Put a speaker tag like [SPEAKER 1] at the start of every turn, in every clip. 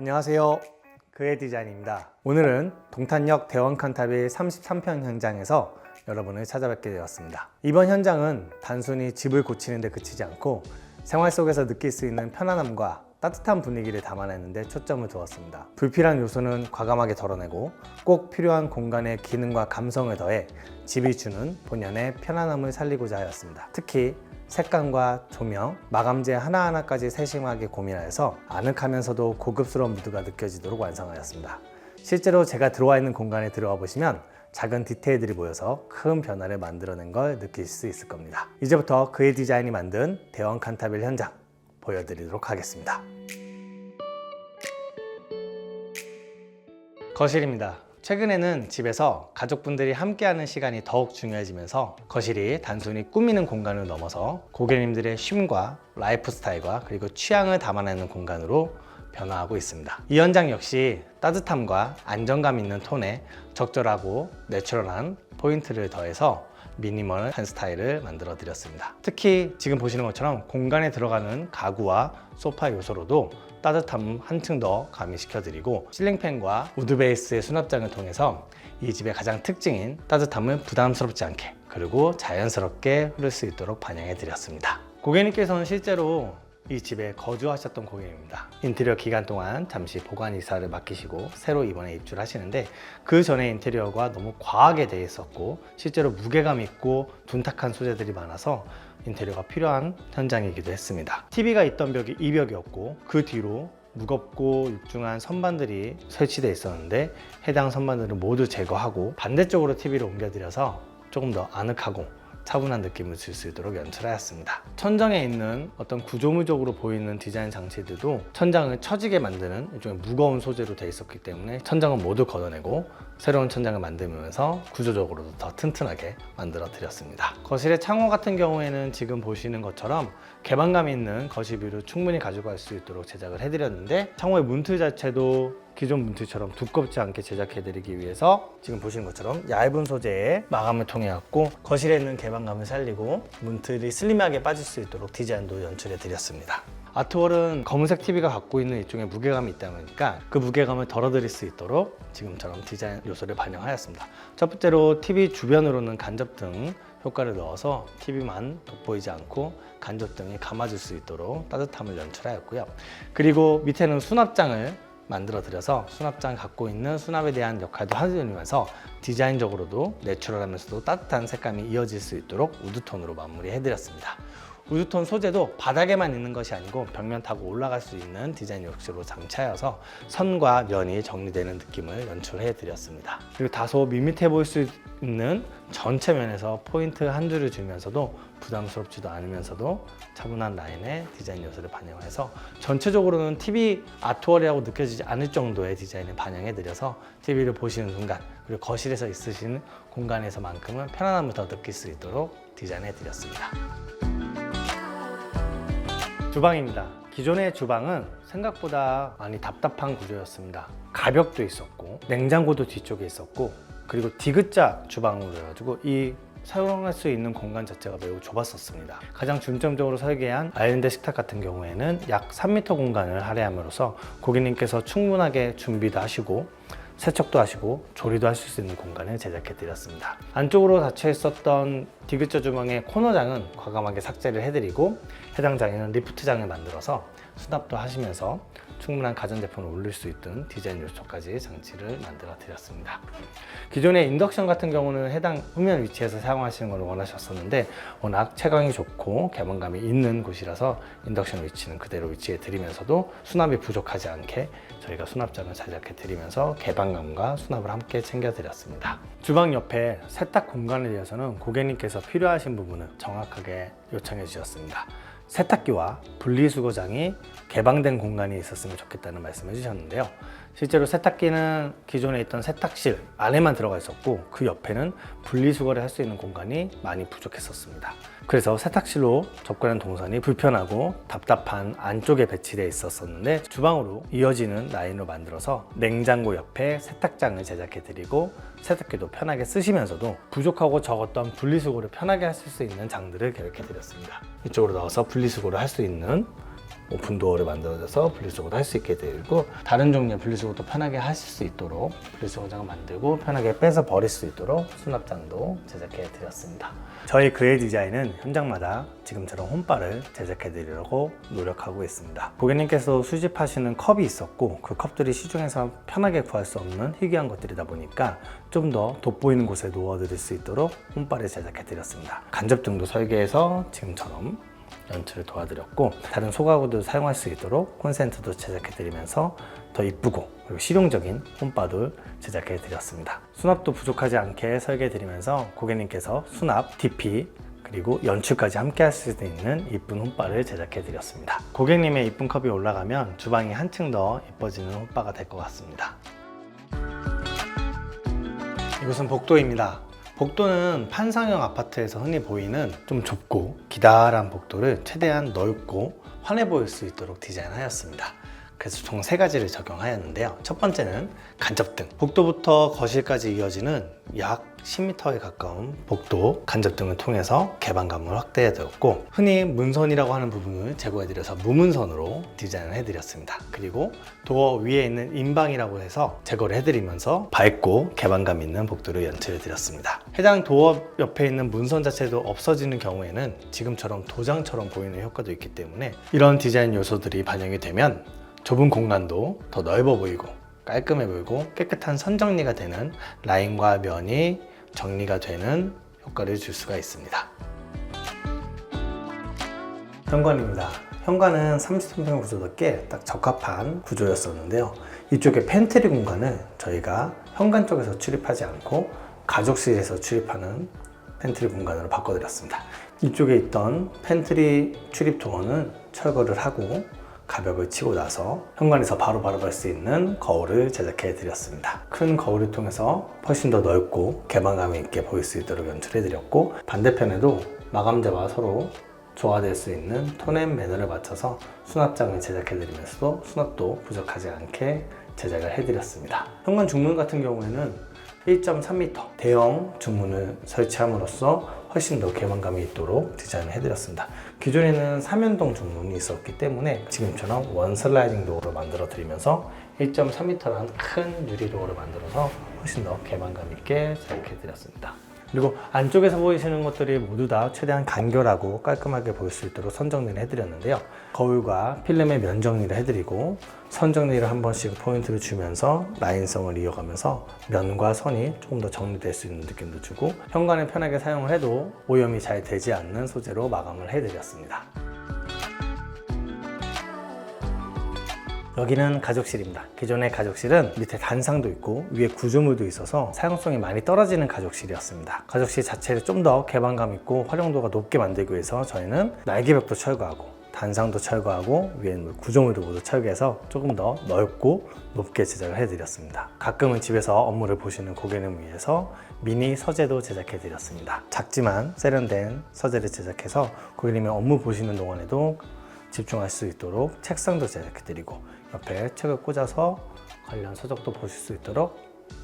[SPEAKER 1] 안녕하세요. 그의 디자인입니다. 오늘은 동탄역 대원칸탑일 33평 현장에서 여러분을 찾아뵙게 되었습니다. 이번 현장은 단순히 집을 고치는 데 그치지 않고 생활 속에서 느낄 수 있는 편안함과 따뜻한 분위기를 담아내는 데 초점을 두었습니다. 불필요한 요소는 과감하게 덜어내고 꼭 필요한 공간의 기능과 감성을 더해 집이 주는 본연의 편안함을 살리고자 하였습니다. 특히 색감과 조명, 마감재 하나하나까지 세심하게 고민하여서 아늑하면서도 고급스러운 무드가 느껴지도록 완성하였습니다. 실제로 제가 들어와 있는 공간에 들어가 보시면 작은 디테일들이 모여서 큰 변화를 만들어낸 걸 느낄 수 있을 겁니다. 이제부터 그의 디자인이 만든 대원 칸타빌 현장 보여드리도록 하겠습니다. 거실입니다. 최근에는 집에서 가족분들이 함께하는 시간이 더욱 중요해지면서 거실이 단순히 꾸미는 공간을 넘어서 고객님들의 쉼과 라이프 스타일과 그리고 취향을 담아내는 공간으로 변화하고 있습니다. 이 현장 역시 따뜻함과 안정감 있는 톤에 적절하고 내추럴한 포인트를 더해서 미니멀한 스타일을 만들어 드렸습니다. 특히 지금 보시는 것처럼 공간에 들어가는 가구와 소파 요소로도 따뜻함 한층 더 가미시켜 드리고 실링팬과 우드 베이스의 수납장을 통해서 이 집의 가장 특징인 따뜻함을 부담스럽지 않게 그리고 자연스럽게 흐를 수 있도록 반영해 드렸습니다. 고객님께서는 실제로 이 집에 거주하셨던 고객입니다. 인테리어 기간 동안 잠시 보관 이사를 맡기시고 새로 이번에 입주를 하시는데 그 전에 인테리어가 너무 과하게 돼 있었고 실제로 무게감 있고 둔탁한 소재들이 많아서 인테리어가 필요한 현장이기도 했습니다. TV가 있던 벽이 이 벽이었고 그 뒤로 무겁고 육중한 선반들이 설치되어 있었는데 해당 선반들을 모두 제거하고 반대쪽으로 TV를 옮겨드려서 조금 더 아늑하고 차분한 느낌을 줄 수 있도록 연출하였습니다. 천장에 있는 어떤 구조물적으로 보이는 디자인 장치들도 천장을 처지게 만드는 일종의 무거운 소재로 되어 있었기 때문에 천장은 모두 걷어내고 새로운 천장을 만들면서 구조적으로도 더 튼튼하게 만들어 드렸습니다. 거실의 창호 같은 경우에는 지금 보시는 것처럼 개방감 있는 거실뷰를 충분히 가지고 갈 수 있도록 제작을 해드렸는데 창호의 문틀 자체도 기존 문틀처럼 두껍지 않게 제작해드리기 위해서 지금 보시는 것처럼 얇은 소재의 마감을 통해 갖고 거실에 있는 개방감을 살리고 문틀이 슬림하게 빠질 수 있도록 디자인도 연출해 드렸습니다. 아트월은 검은색 TV가 갖고 있는 일종의 무게감이 있다 보니까 그 무게감을 덜어드릴 수 있도록 지금처럼 디자인 요소를 반영하였습니다. 첫 번째로 TV 주변으로는 간접등 효과를 넣어서 TV만 돋보이지 않고 간접등이 감아줄 수 있도록 따뜻함을 연출하였고요. 그리고 밑에는 수납장을 만들어 드려서 수납장 갖고 있는 수납에 대한 역할도 해드리면서 디자인적으로도 내추럴하면서도 따뜻한 색감이 이어질 수 있도록 우드톤으로 마무리해 드렸습니다. 우드톤 소재도 바닥에만 있는 것이 아니고 벽면 타고 올라갈 수 있는 디자인 역시로 장치하여서 선과 면이 정리되는 느낌을 연출해 드렸습니다. 그리고 다소 밋밋해 보일 수 있는 전체 면에서 포인트 한 줄을 주면서도 부담스럽지도 않으면서도 차분한 라인의 디자인 요소를 반영해서 전체적으로는 TV 아트월이라고 느껴지지 않을 정도의 디자인을 반영해 드려서 TV를 보시는 순간 그리고 거실에서 있으시는 공간에서만큼은 편안함을 더 느낄 수 있도록 디자인해 드렸습니다. 주방입니다. 기존의 주방은 생각보다 많이 답답한 구조였습니다. 가벽도 있었고 냉장고도 뒤쪽에 있었고 그리고 D자 주방으로 해가지고 이 사용할 수 있는 공간 자체가 매우 좁았었습니다. 가장 중점적으로 설계한 아일랜드 식탁 같은 경우에는 약 3m 공간을 할애함으로써 고객님께서 충분하게 준비도 하시고 세척도 하시고 조리도 하실 수 있는 공간을 제작해 드렸습니다. 안쪽으로 닫혀 있었던 D자 주방의 코너장은 과감하게 삭제를 해드리고 해당 장에는 리프트장을 만들어서 수납도 하시면서 충분한 가전제품을 올릴 수 있는 디자인 요소까지 장치를 만들어 드렸습니다. 기존의 인덕션 같은 경우는 해당 후면 위치에서 사용하시는 걸 원하셨었는데 워낙 채광이 좋고 개방감이 있는 곳이라서 인덕션 위치는 그대로 위치해 드리면서도 수납이 부족하지 않게 저희가 수납장을 제작해 드리면서 개방감과 수납을 함께 챙겨 드렸습니다. 주방 옆에 세탁 공간에 대해서는 고객님께서 필요하신 부분은 정확하게 요청해 주셨습니다. 세탁기와 분리수거장이 개방된 공간이 있었으면 좋겠다는 말씀을 해주셨는데요. 실제로 세탁기는 기존에 있던 세탁실 안에만 들어가 있었고 그 옆에는 분리수거를 할 수 있는 공간이 많이 부족했었습니다. 그래서 세탁실로 접근하는 동선이 불편하고 답답한 안쪽에 배치되어 있었는데 주방으로 이어지는 라인으로 만들어서 냉장고 옆에 세탁장을 제작해 드리고 세탁기도 편하게 쓰시면서도 부족하고 적었던 분리수거를 편하게 하실 수 있는 장들을 계획해 드렸습니다. 이쪽으로 넣어서 분리수거를 할 수 있는 오픈도어를 만들어줘서 분리수거도 할 수 있게 되고, 다른 종류의 분리수거도 편하게 하실 수 있도록 분리수거장을 만들고 편하게 빼서 버릴 수 있도록 수납장도 제작해 드렸습니다. 저희 그의 디자인은 현장마다 지금처럼 홈바를 제작해 드리려고 노력하고 있습니다. 고객님께서 수집하시는 컵이 있었고 그 컵들이 시중에서 편하게 구할 수 없는 희귀한 것들이다 보니까 좀 더 돋보이는 곳에 놓아 드릴 수 있도록 홈바를 제작해 드렸습니다. 간접등도 설계해서 지금처럼 연출을 도와드렸고, 다른 소가구도 사용할 수 있도록 콘센트도 제작해 드리면서 더 이쁘고 그리고 실용적인 홈바도 제작해 드렸습니다. 수납도 부족하지 않게 설계해 드리면서 고객님께서 수납, DP 그리고 연출까지 함께 할 수 있는 이쁜 홈바를 제작해 드렸습니다. 고객님의 이쁜 컵이 올라가면 주방이 한층 더 예뻐지는 홈바가 될 것 같습니다. 이곳은 복도입니다. 복도는 판상형 아파트에서 흔히 보이는 좀 좁고 기다란 복도를 최대한 넓고 환해 보일 수 있도록 디자인하였습니다. 그래서 총 3가지를 적용하였는데요. 첫 번째는 간접등. 복도부터 거실까지 이어지는 약 10m에 가까운 복도 간접등을 통해서 개방감을 확대해드렸고, 흔히 문선이라고 하는 부분을 제거해드려서 무문선으로 디자인을 해드렸습니다. 그리고 도어 위에 있는 인방이라고 해서 제거를 해드리면서 밝고 개방감 있는 복도를 연출해드렸습니다. 해당 도어 옆에 있는 문선 자체도 없어지는 경우에는 지금처럼 도장처럼 보이는 효과도 있기 때문에 이런 디자인 요소들이 반영이 되면 좁은 공간도 더 넓어 보이고 깔끔해 보이고 깨끗한 선 정리가 되는, 라인과 면이 정리가 되는 효과를 줄 수가 있습니다. 현관입니다. 현관은 33평 구조답게 딱 적합한 구조였었는데요. 이쪽에 팬트리 공간을 저희가 현관 쪽에서 출입하지 않고 가족실에서 출입하는 팬트리 공간으로 바꿔드렸습니다. 이쪽에 있던 팬트리 출입 도어는 철거를 하고 가벽을 치고 나서 현관에서 바로 갈 수 있는 거울을 제작해 드렸습니다. 큰 거울을 통해서 훨씬 더 넓고 개방감 있게 보일 수 있도록 연출해 드렸고, 반대편에도 마감재와 서로 조화될 수 있는 톤앤 매너를 맞춰서 수납장을 제작해 드리면서도 수납도 부족하지 않게 제작을 해 드렸습니다. 현관 중문 같은 경우에는 1.3m 대형 중문을 설치함으로써 훨씬 더 개방감이 있도록 디자인을 해드렸습니다. 기존에는 3연동 중문이 있었기 때문에 지금처럼 원 슬라이딩 도어로 만들어 드리면서 1.3m라는 큰 유리 도어를 만들어서 훨씬 더 개방감 있게 제작해 드렸습니다. 그리고 안쪽에서 보이시는 것들이 모두 다 최대한 간결하고 깔끔하게 보일 수 있도록 선 정리를 해드렸는데요. 거울과 필름의 면 정리를 해드리고 선 정리를 한 번씩 포인트를 주면서 라인성을 이어가면서 면과 선이 조금 더 정리될 수 있는 느낌도 주고, 현관에 편하게 사용을 해도 오염이 잘 되지 않는 소재로 마감을 해드렸습니다. 여기는 가족실입니다. 기존의 가족실은 밑에 단상도 있고 위에 구조물도 있어서 사용성이 많이 떨어지는 가족실이었습니다. 가족실 자체를 좀 더 개방감 있고 활용도가 높게 만들기 위해서 저희는 날개벽도 철거하고 단상도 철거하고 위에 구조물도 모두 철거해서 조금 더 넓고 높게 제작을 해드렸습니다. 가끔은 집에서 업무를 보시는 고객님을 위해서 미니 서재도 제작해 드렸습니다. 작지만 세련된 서재를 제작해서 고객님이 업무 보시는 동안에도 집중할 수 있도록 책상도 제작해드리고 옆에 책을 꽂아서 관련 서적도 보실 수 있도록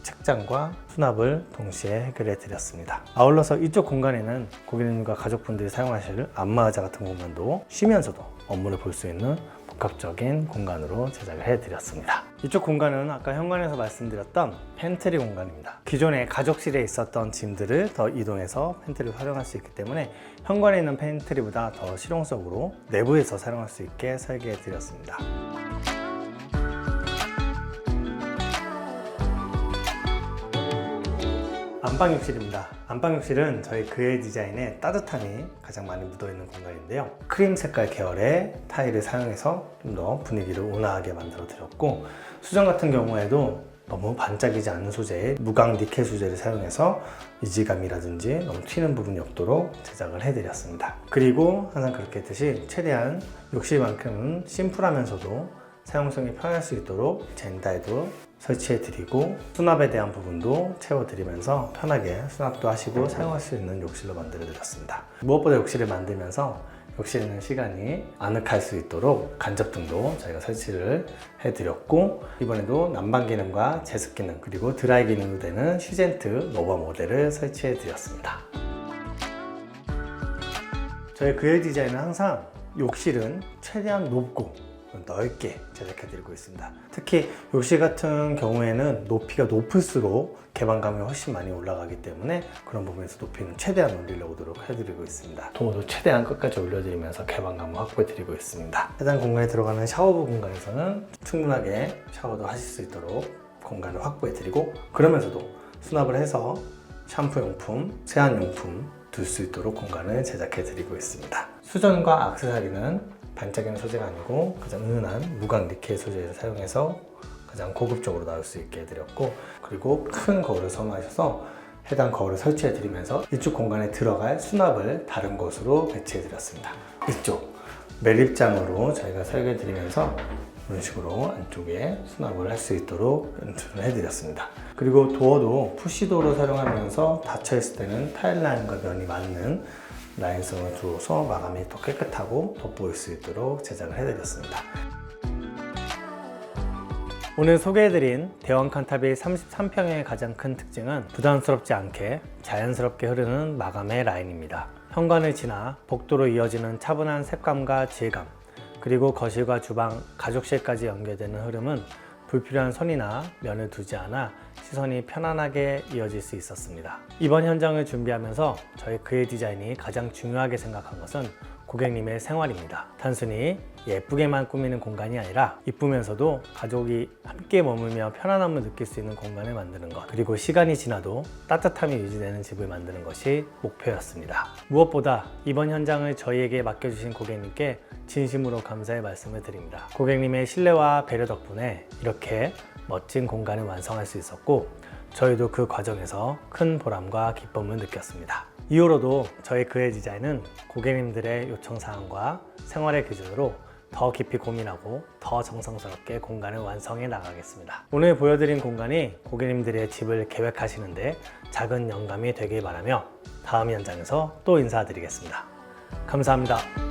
[SPEAKER 1] 책장과 수납을 동시에 해결해 드렸습니다. 아울러서 이쪽 공간에는 고객님과 가족분들이 사용하실 안마의자 같은 공간도 쉬면서도 업무를 볼 수 있는 복합적인 공간으로 제작을 해드렸습니다. 이쪽 공간은 아까 현관에서 말씀드렸던 팬트리 공간입니다. 기존에 가족실에 있었던 짐들을 더 이동해서 팬트리를 활용할 수 있기 때문에 현관에 있는 팬트리보다 더 실용적으로 내부에서 사용할 수 있게 설계해 드렸습니다. 안방욕실입니다. 안방욕실은 저희 그의 디자인에 따뜻함이 가장 많이 묻어있는 공간인데요. 크림 색깔 계열의 타일을 사용해서 좀 더 분위기를 온화하게 만들어 드렸고, 수전 같은 경우에도 너무 반짝이지 않는 소재의 무광 니켈 소재를 사용해서 이질감이라든지 너무 튀는 부분이 없도록 제작을 해드렸습니다. 그리고 항상 그렇게 했듯이 최대한 욕실만큼은 심플하면서도 사용성이 편할 수 있도록 젠다에도 설치해드리고 수납에 대한 부분도 채워드리면서 편하게 수납도 하시고 사용할 수 있는 욕실로 만들어드렸습니다. 무엇보다 욕실을 만들면서 욕실에 있는 시간이 아늑할 수 있도록 간접등도 저희가 설치를 해드렸고, 이번에도 난방 기능과 제습 기능 그리고 드라이 기능으로 되는 시젠트 노바 모델을 설치해드렸습니다. 저희 그의 디자인은 항상 욕실은 최대한 높고 넓게 제작해드리고 있습니다. 특히 욕실 같은 경우에는 높이가 높을수록 개방감이 훨씬 많이 올라가기 때문에 그런 부분에서 높이는 최대한 올리려고 해드리고 있습니다. 도어도 최대한 끝까지 올려드리면서 개방감을 확보해드리고 있습니다. 해당 공간에 들어가는 샤워부 공간에서는 충분하게 샤워도 하실 수 있도록 공간을 확보해드리고, 그러면서도 수납을 해서 샴푸용품, 세안용품 둘 수 있도록 공간을 제작해드리고 있습니다. 수전과 액세서리는 반짝이는 소재가 아니고 가장 은은한 무광 니켈 소재를 사용해서 가장 고급적으로 나올 수 있게 해드렸고, 그리고 큰 거울을 선호하셔서 해당 거울을 설치해 드리면서 이쪽 공간에 들어갈 수납을 다른 곳으로 배치해 드렸습니다. 이쪽 매립장으로 저희가 설계해 드리면서 이런 식으로 안쪽에 수납을 할 수 있도록 연출을 해드렸습니다. 그리고 도어도 푸시도어로 사용하면서 닫혀있을 때는 타일 라인과 면이 맞는 라인성을 주어서 마감이 더 깨끗하고 돋보일 수 있도록 제작을 해드렸습니다. 오늘 소개해드린 대원 칸탑이 33평의 가장 큰 특징은 부담스럽지 않게 자연스럽게 흐르는 마감의 라인입니다. 현관을 지나 복도로 이어지는 차분한 색감과 질감, 그리고 거실과 주방, 가족실까지 연결되는 흐름은 불필요한 선이나 면을 두지 않아 시선이 편안하게 이어질 수 있었습니다. 이번 현장을 준비하면서 저희 그의 디자인이 가장 중요하게 생각한 것은 고객님의 생활입니다. 단순히 예쁘게만 꾸미는 공간이 아니라 이쁘면서도 가족이 함께 머물며 편안함을 느낄 수 있는 공간을 만드는 것, 그리고 시간이 지나도 따뜻함이 유지되는 집을 만드는 것이 목표였습니다. 무엇보다 이번 현장을 저희에게 맡겨주신 고객님께 진심으로 감사의 말씀을 드립니다. 고객님의 신뢰와 배려 덕분에 이렇게 멋진 공간을 완성할 수 있었고, 저희도 그 과정에서 큰 보람과 기쁨을 느꼈습니다. 이후로도 저희 그의 디자인은 고객님들의 요청사항과 생활의 기준으로 더 깊이 고민하고 더 정성스럽게 공간을 완성해 나가겠습니다. 오늘 보여드린 공간이 고객님들의 집을 계획하시는데 작은 영감이 되길 바라며 다음 현장에서 또 인사드리겠습니다. 감사합니다.